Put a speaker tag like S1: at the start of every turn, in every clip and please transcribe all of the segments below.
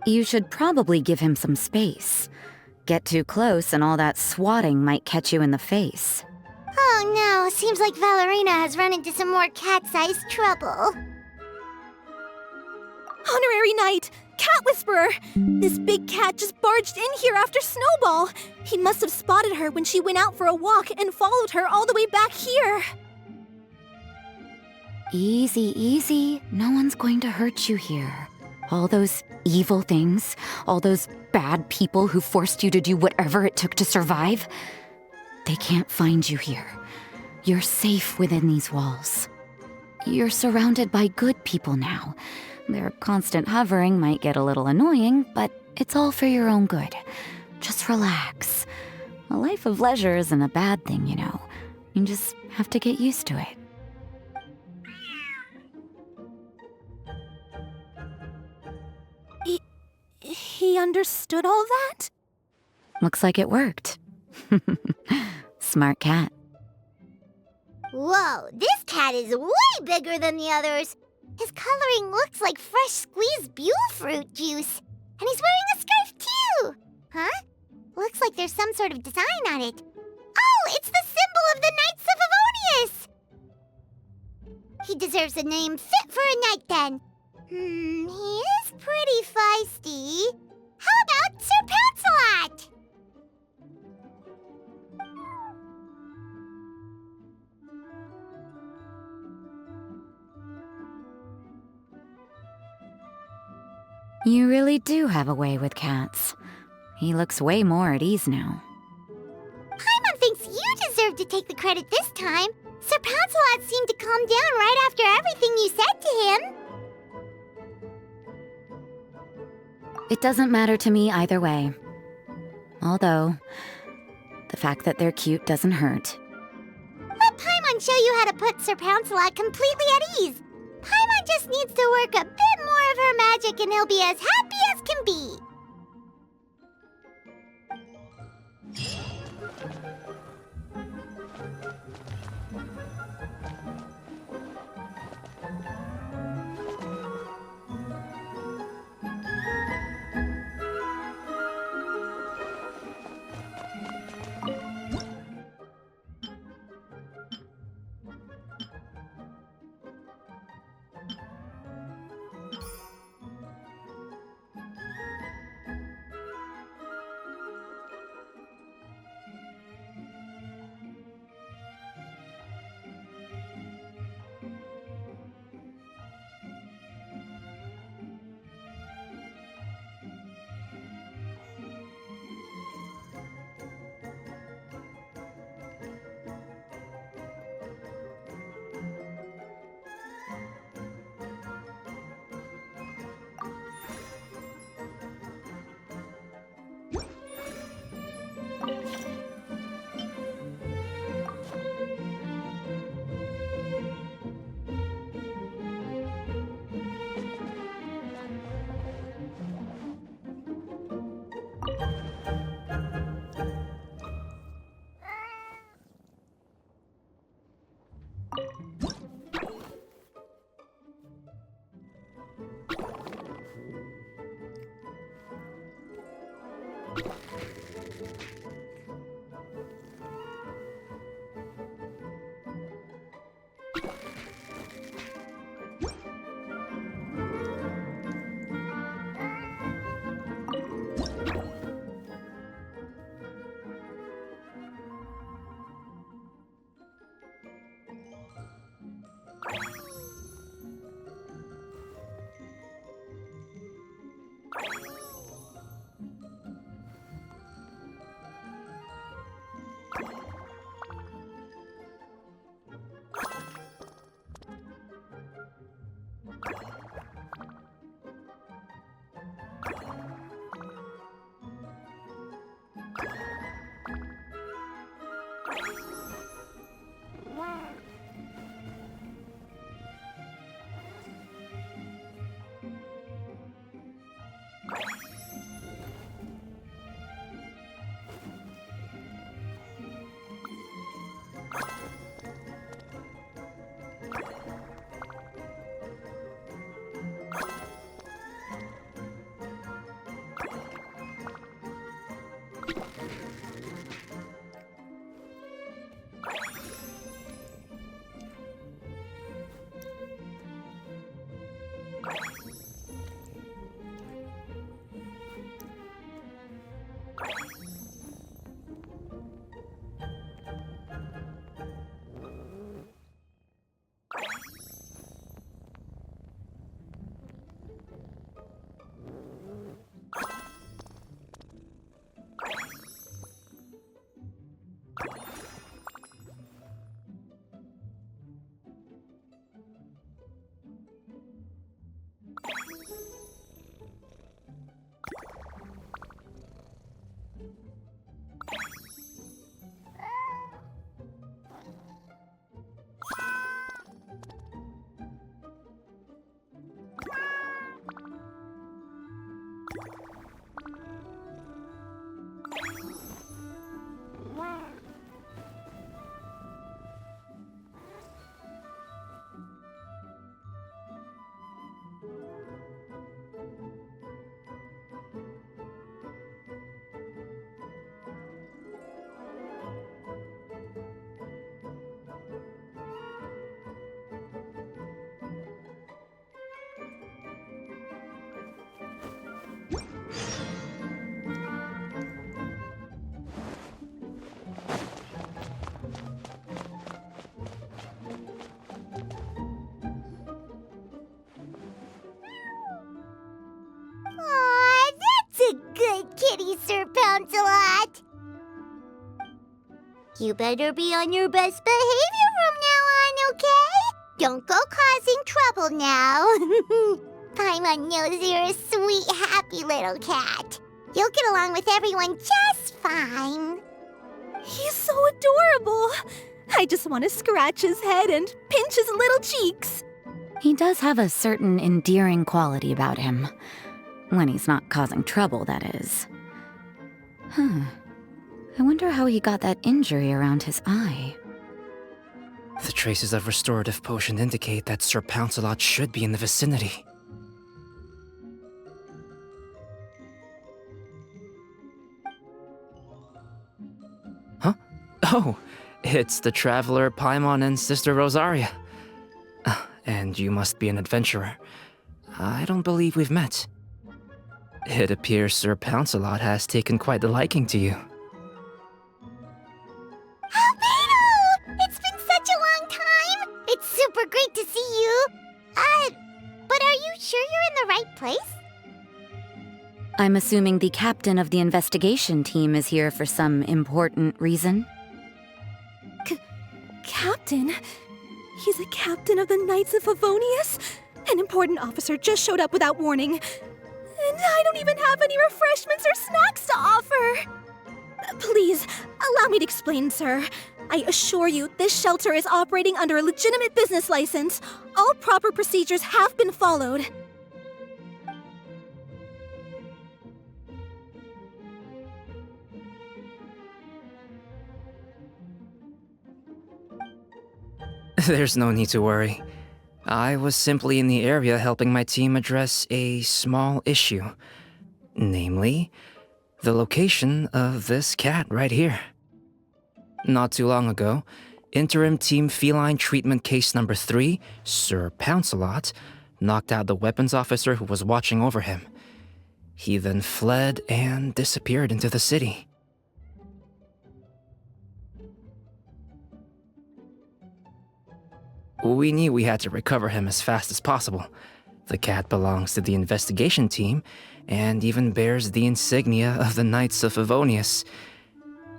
S1: You should probably give him some space. Get too close and all that swatting might catch you in the face.
S2: Oh no, seems like Valerina has run into some more cat-sized trouble.
S3: Honorary Knight! Cat Whisperer! This big cat just barged in here after Snowball! He must have spotted her when she went out for a walk and followed her all the way back here!
S1: Easy, easy. No one's going to hurt you here. All those evil things, all those bad people who forced you to do whatever it took to survive, they can't find you here. You're safe within these walls. You're surrounded by good people now. Their constant hovering might get a little annoying, but it's all for your own good. Just relax. A life of leisure isn't a bad thing, you know. You just have to get used to it.
S3: He understood all that?
S1: Looks like it worked. Smart cat.
S2: Whoa, this cat is way bigger than the others. His coloring looks like fresh squeezed Buell fruit juice. And he's wearing a scarf too! Huh? Looks like there's some sort of design on it. Oh, it's the symbol of the Knights of Favonius! He deserves a name fit for a knight then. He is pretty feisty. How about Sir Pouncelot?
S1: You really do have a way with cats. He looks way more at ease now.
S2: Paimon thinks you deserve to take the credit this time. Sir Pouncelot seemed to calm down right after everything you said to him.
S1: It doesn't matter to me either way. Although, the fact that they're cute doesn't hurt.
S2: Let Paimon show you how to put Sir Pouncelot completely at ease. Paimon just needs to work a bit more of her magic and he'll be as happy as can be. Aw, that's a good kitty, Sir Pouncelot. You better be on your best behavior from now on, okay? Don't go causing trouble now. Paimon knows you're a sweet, happy little cat. You'll get along with everyone just fine.
S3: He's so adorable. I just want to scratch his head and pinch his little cheeks.
S1: He does have a certain endearing quality about him. When he's not causing trouble, that is. I wonder how he got that injury around his eye.
S4: The traces of restorative potion indicate that Sir Pouncelot should be in the vicinity. Huh? Oh, it's the traveler Paimon and Sister Rosaria. And you must be an adventurer. I don't believe we've met. It appears Sir Pouncelot has taken quite a liking to you.
S2: Albedo! It's been such a long time! It's super great to see you! But are you sure you're in the right place?
S1: I'm assuming the captain of the investigation team is here for some important reason?
S3: Captain? He's a captain of the Knights of Favonius? An important officer just showed up without warning. And I don't even have any refreshments or snacks to offer! Please, allow me to explain, sir. I assure you, this shelter is operating under a legitimate business license. All proper procedures have been followed.
S4: There's no need to worry. I was simply in the area helping my team address a small issue. Namely, the location of this cat right here. Not too long ago, Interim Team Feline Treatment Case Number 3, Sir Pouncelot, knocked out the weapons officer who was watching over him. He then fled and disappeared into the city. We knew we had to recover him as fast as possible. The cat belongs to the investigation team, and even bears the insignia of the Knights of Favonius.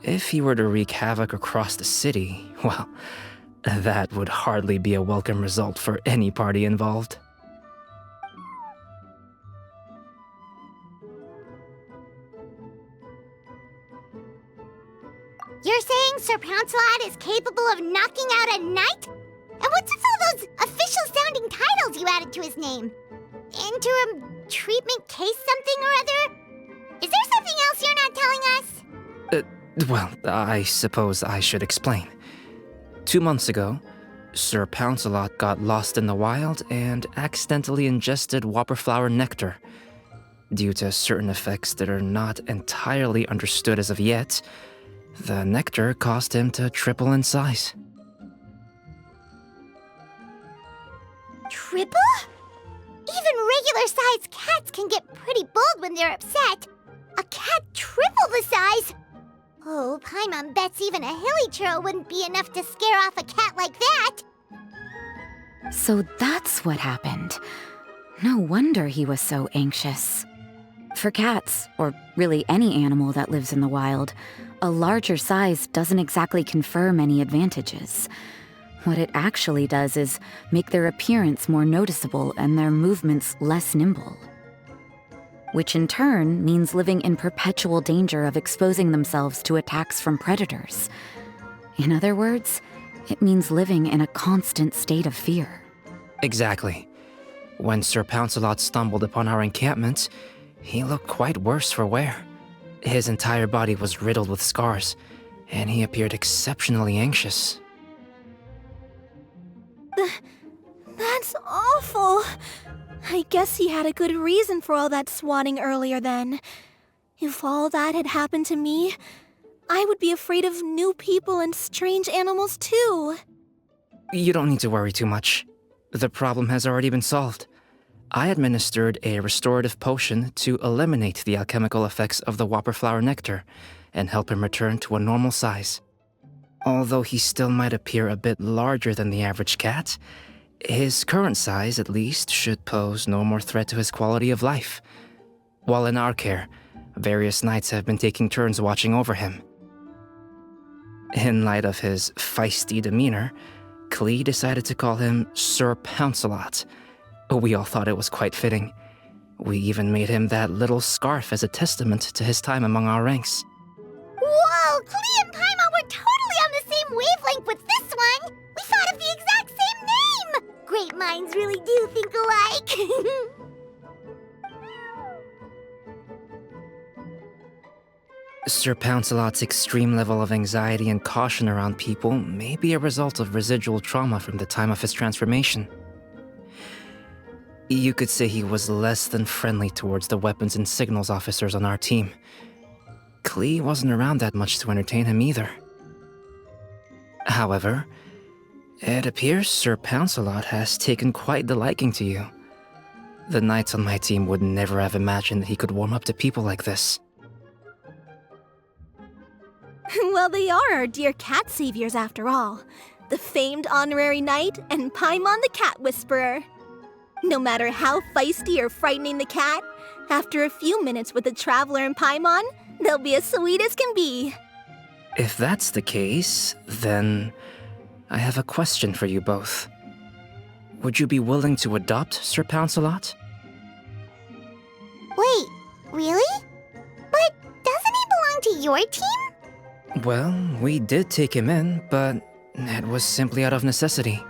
S4: If he were to wreak havoc across the city, well, that would hardly be a welcome result for any party involved.
S2: You're saying Sir Pouncelot is capable of knocking out a knight? And what's with all those official-sounding titles you added to his name? Interim treatment case something or other? Is there something else you're not telling us?
S4: Well, I suppose I should explain. 2 months ago, Sir Pouncelot got lost in the wild and accidentally ingested whopperflower nectar. Due to certain effects that are not entirely understood as of yet, the nectar caused him to triple in size.
S2: Triple? Even regular-sized cats can get pretty bold when they're upset. A cat triple the size? Oh, Paimon bets even a hilly churl wouldn't be enough to scare off a cat like that.
S1: So that's what happened. No wonder he was so anxious. For cats, or really any animal that lives in the wild, a larger size doesn't exactly confer many advantages. What it actually does is make their appearance more noticeable and their movements less nimble. Which in turn means living in perpetual danger of exposing themselves to attacks from predators. In other words, it means living in a constant state of fear.
S4: Exactly. When Sir Pouncelot stumbled upon our encampment, he looked quite worse for wear. His entire body was riddled with scars, and he appeared exceptionally anxious.
S3: That's awful. I guess he had a good reason for all that swatting earlier then. If all that had happened to me, I would be afraid of new people and strange animals too.
S4: You don't need to worry too much. The problem has already been solved. I administered a restorative potion to eliminate the alchemical effects of the whopper flower nectar and help him return to a normal size. Although he still might appear a bit larger than the average cat, his current size, at least, should pose no more threat to his quality of life. While in our care, various knights have been taking turns watching over him. In light of his feisty demeanor, Klee decided to call him Sir Pouncelot. We all thought it was quite fitting. We even made him that little scarf as a testament to his time among our ranks.
S2: Whoa, Klee and Paimon were totally on the same wavelength with this one! We thought of the exact same name! Great minds really do think alike!
S4: Sir Pouncelot's extreme level of anxiety and caution around people may be a result of residual trauma from the time of his transformation. You could say he was less than friendly towards the weapons and signals officers on our team. Klee wasn't around that much to entertain him either. However, it appears Sir Pouncelot has taken quite the liking to you. The knights on my team would never have imagined that he could warm up to people like this.
S3: Well, they are our dear cat saviors after all. The famed honorary knight and Paimon the cat whisperer. No matter how feisty or frightening the cat, after a few minutes with the traveler and Paimon, they'll be as sweet as can be.
S4: If that's the case, then I have a question for you both. Would you be willing to adopt Sir Pouncelot?
S2: Wait, really? But doesn't he belong to your team?
S4: Well, we did take him in, but it was simply out of necessity.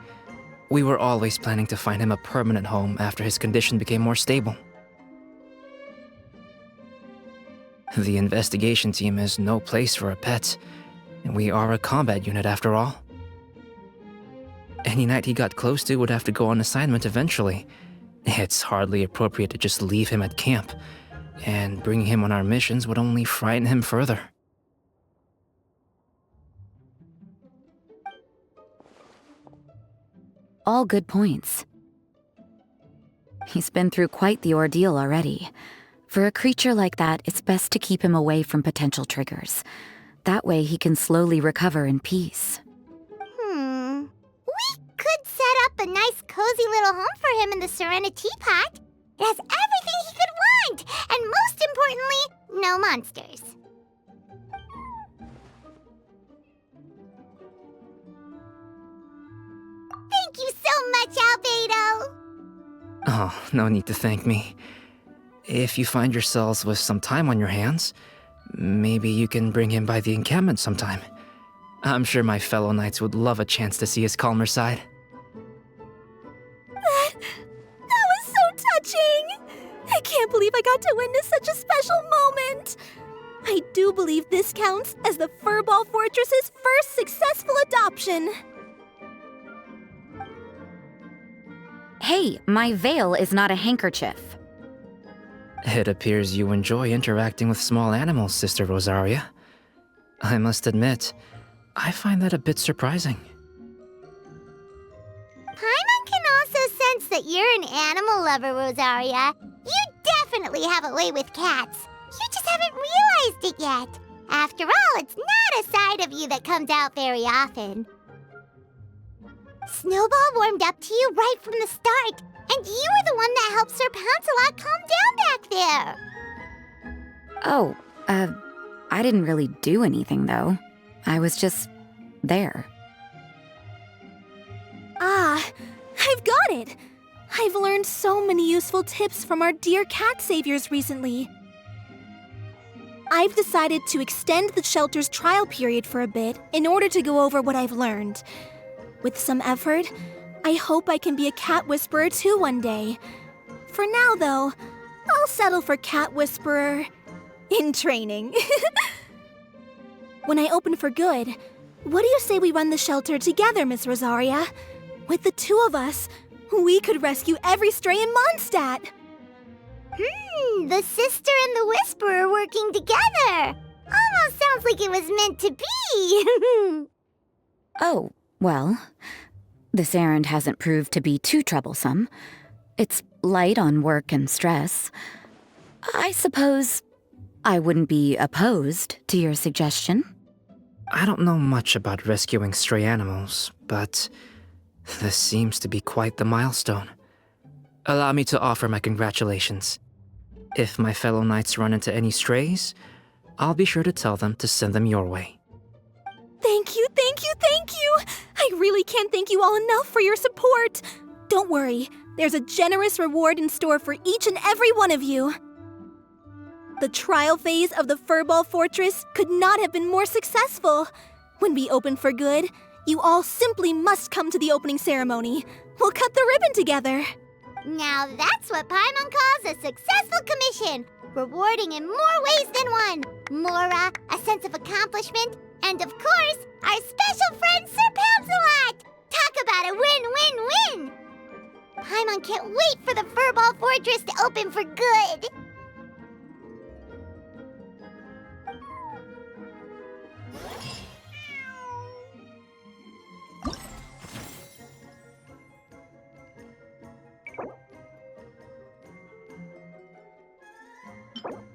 S4: We were always planning to find him a permanent home after his condition became more stable. The investigation team is no place for a pet, and we are a combat unit after all. Any knight he got close to would have to go on assignment eventually. It's hardly appropriate to just leave him at camp, and bringing him on our missions would only frighten him further.
S1: All good points. He's been through quite the ordeal already. For a creature like that, it's best to keep him away from potential triggers. That way he can slowly recover in peace.
S2: We could set up a nice cozy little home for him in the Serenity Pot. It has everything he could want, and most importantly, no monsters. Thank you so much, Albedo!
S4: Oh, no need to thank me. If you find yourselves with some time on your hands, maybe you can bring him by the encampment sometime. I'm sure my fellow knights would love a chance to see his calmer side.
S3: That was so touching! I can't believe I got to witness such a special moment! I do believe this counts as the Furball Fortress's first successful adoption.
S1: Hey, my veil is not a handkerchief.
S4: It appears you enjoy interacting with small animals, Sister Rosaria. I must admit, I find that a bit surprising.
S2: Paimon can also sense that you're an animal lover, Rosaria. You definitely have a way with cats. You just haven't realized it yet. After all, it's not a side of you that comes out very often. Snowball warmed up to you right from the start, and you were the one that helped Sir Pouncelot calm down back there.
S1: Oh, I didn't really do anything, though. I was just there.
S3: Ah, I've got it! I've learned so many useful tips from our dear cat saviors recently. I've decided to extend the shelter's trial period for a bit in order to go over what I've learned. With some effort, I hope I can be a cat whisperer too one day. For now, though, I'll settle for cat whisperer in training. When I open for good, what do you say we run the shelter together, Miss Rosaria? With the two of us, we could rescue every stray in Mondstadt.
S2: The sister and the whisperer working together. Almost sounds like it was meant to be.
S1: Oh, well, this errand hasn't proved to be too troublesome. It's light on work and stress. I suppose I wouldn't be opposed to your suggestion.
S4: I don't know much about rescuing stray animals, but this seems to be quite the milestone. Allow me to offer my congratulations. If my fellow knights run into any strays, I'll be sure to tell them to send them your way.
S3: Thank you, thank you, thank you! I really can't thank you all enough for your support. Don't worry, there's a generous reward in store for each and every one of you. The trial phase of the Furball Fortress could not have been more successful. When we open for good, you all simply must come to the opening ceremony. We'll cut the ribbon together.
S2: Now that's what Paimon calls a successful commission, rewarding in more ways than one. Mora, a sense of accomplishment, and of course, our special friend Sir Pouncelot! Talk about a win-win-win! Paimon can't wait for the Furball Fortress to open for good! You